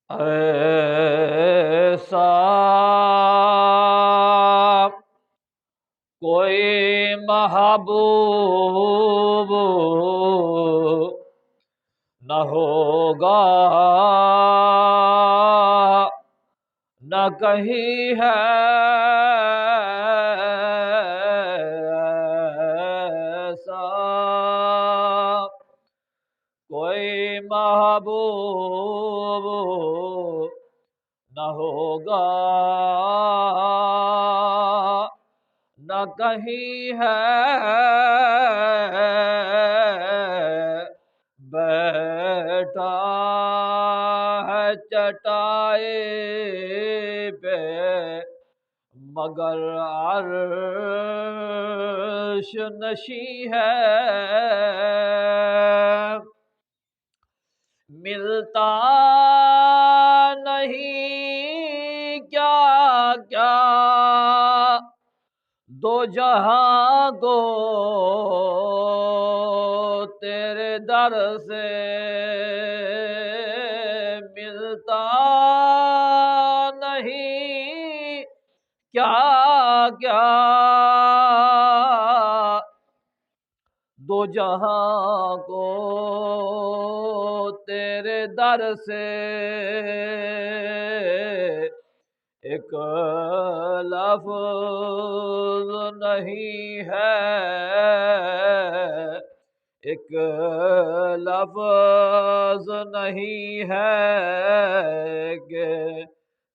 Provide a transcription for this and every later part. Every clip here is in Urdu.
ایسا کوئی محبوب نہ ہوگا، نہ کہیں ہے ایسا کوئی محبوب نہ ہوگا، نہ کہیں ہے بیٹھا ہے چٹائی پہ مگر عرش نشیں ہے، ملتا نہیں کیا کیا دو جہاں کو تیرے در سے، ملتا نہیں کیا کیا دو جہاں کو تیرے در سے، ایک لفظ نہیں ہے، ایک لفظ نہیں ہے کہ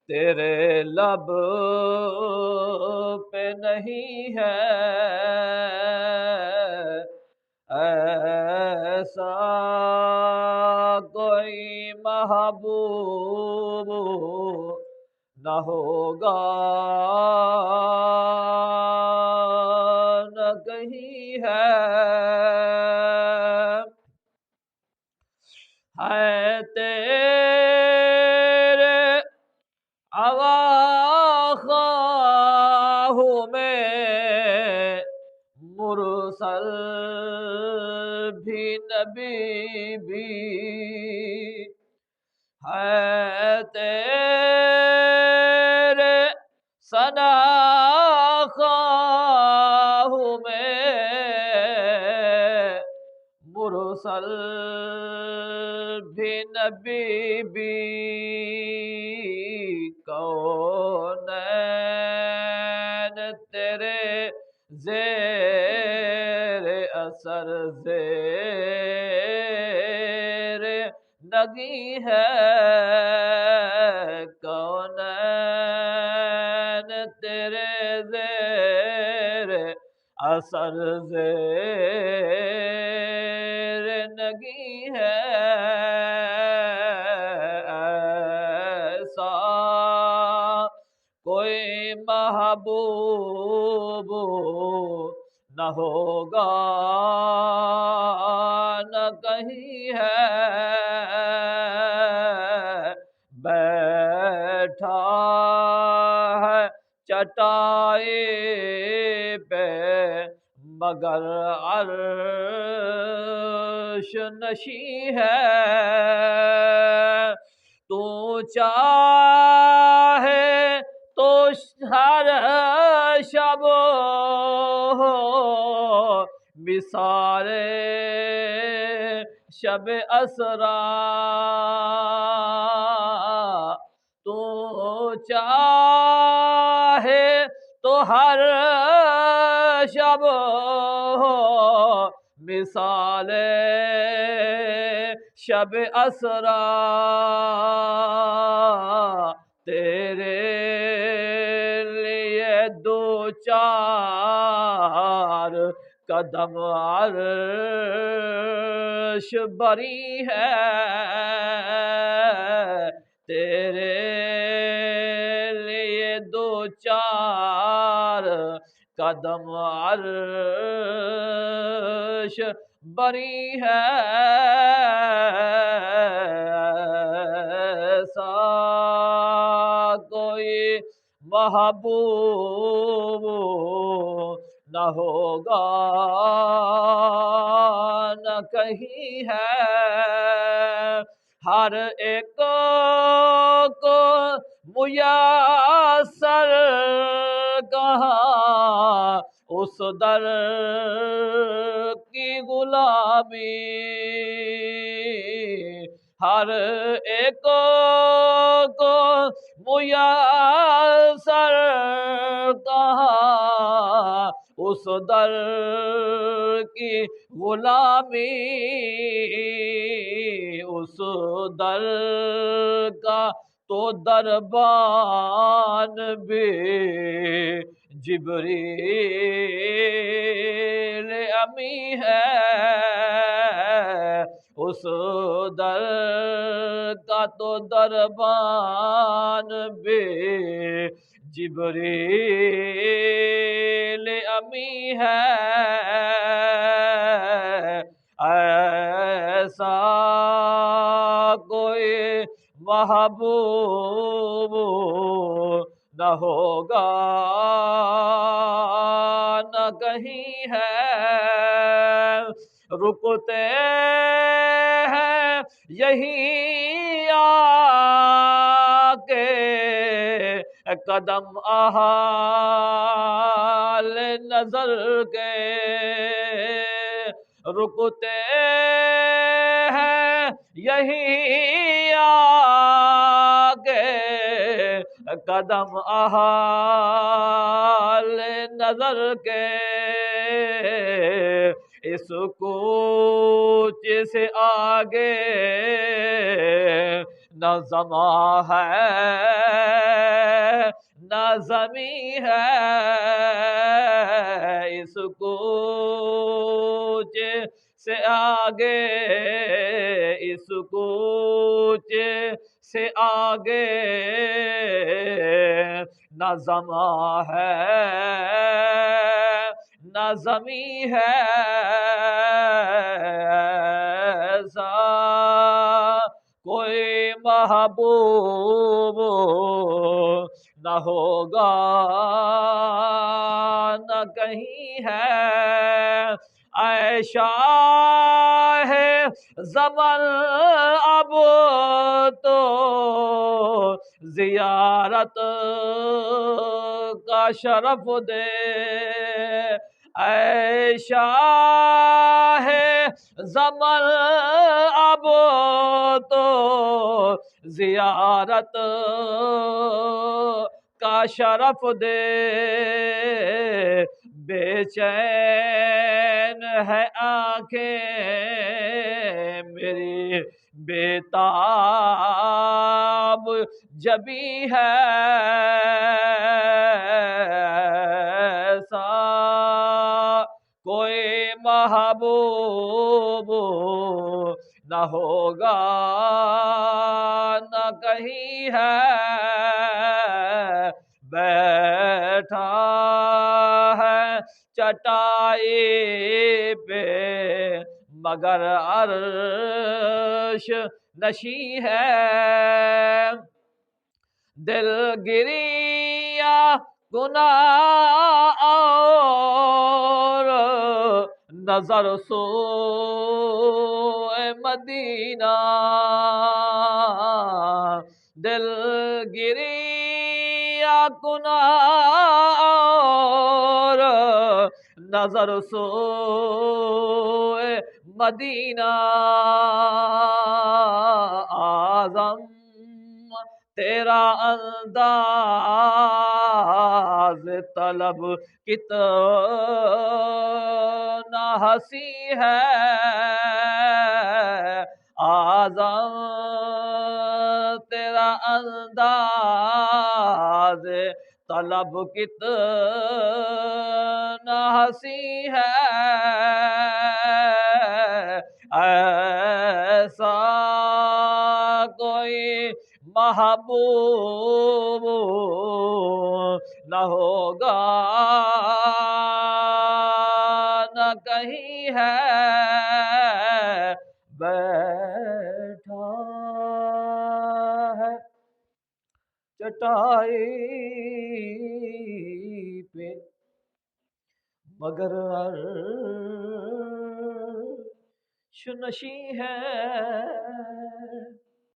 تیرے لب پہ نہیں ہے ایسا کوئی محبوب نہ ہوگا، نہ کہیں ہے تیرے اواخواہ میں مرسل بھی نبی بھی ہے، تیرے ثناخواہ میں مرسل بھی نبی بھی، کونین تیرے زیر اثر زیر نگی ہے، کونین تیرے زیر اثر زیر نگی ہے ایسا کوئی محبوب نہ ہوگا، نہ کہیں ہے بیٹھا ہے چٹائی پہ مگر عرش نشیں ہے، تو چاہے تو ہر شب ہو مثال شب اسرا، تو چاہے تو ہر شب ہو مثال شب اسرا، تیرے لیے دو چار قدم عرش بری ہے، تیرے لیے دو چار قدم عرش بری ہے ایسا کوئی محبوب نہ ہوگا، نہ کہیں ہے، ہر ایک کو میسر کہاں اس در کی غلامی، ہر ایک کو میسر کہاں اس در کی غلامی، اس در کا تو دربان بھی جبریل امی ہے، اس در کا تو دربان بھی جبریل امی ہے، ایسا کوئی محبوب نہ ہوگا نہ کہیں ہے، رکتے ہیں یہی آ کے قدم احال نظر کے، رکتے ہیں یہی آ کے قدم احال نظر کے، اس کوچ سے آگے نہ زماں ہے نہ زمیں ہے، اس کوچ سے آگے، اس کوچ سے آگے نہ زماں ہے نہ زمیں ہے، ایسا کوئی محبوب نہ ہوگا نہ کہیں ہے، اے شاہ زمن اب تو زیارت کا شرف دے، اے شاہ زمن اب تو زیارت کا شرف دے، بے چین ہے آنکھیں میری بیتاب جبی ہے، ایسا کوئی محبوب نہ ہوگا نہ کہیں ہے، بیٹھا ہے چٹائی پہ مگر عرش نشیں ہے، دل گریا گناہ اور نظر سوئے مدینہ، دل گریا گناہ اور نظر سوئے مدینہ، اعظم تیرا انداز طلب کتنا حسین ہے، اعظم تیرا انداز طلب کتنا حسین ہے، ایسا کوئی محبوب نہ ہوگا نہ کہیں ہے، بیٹھا ہے چٹائی پہ مگر عرش نشیں ہے،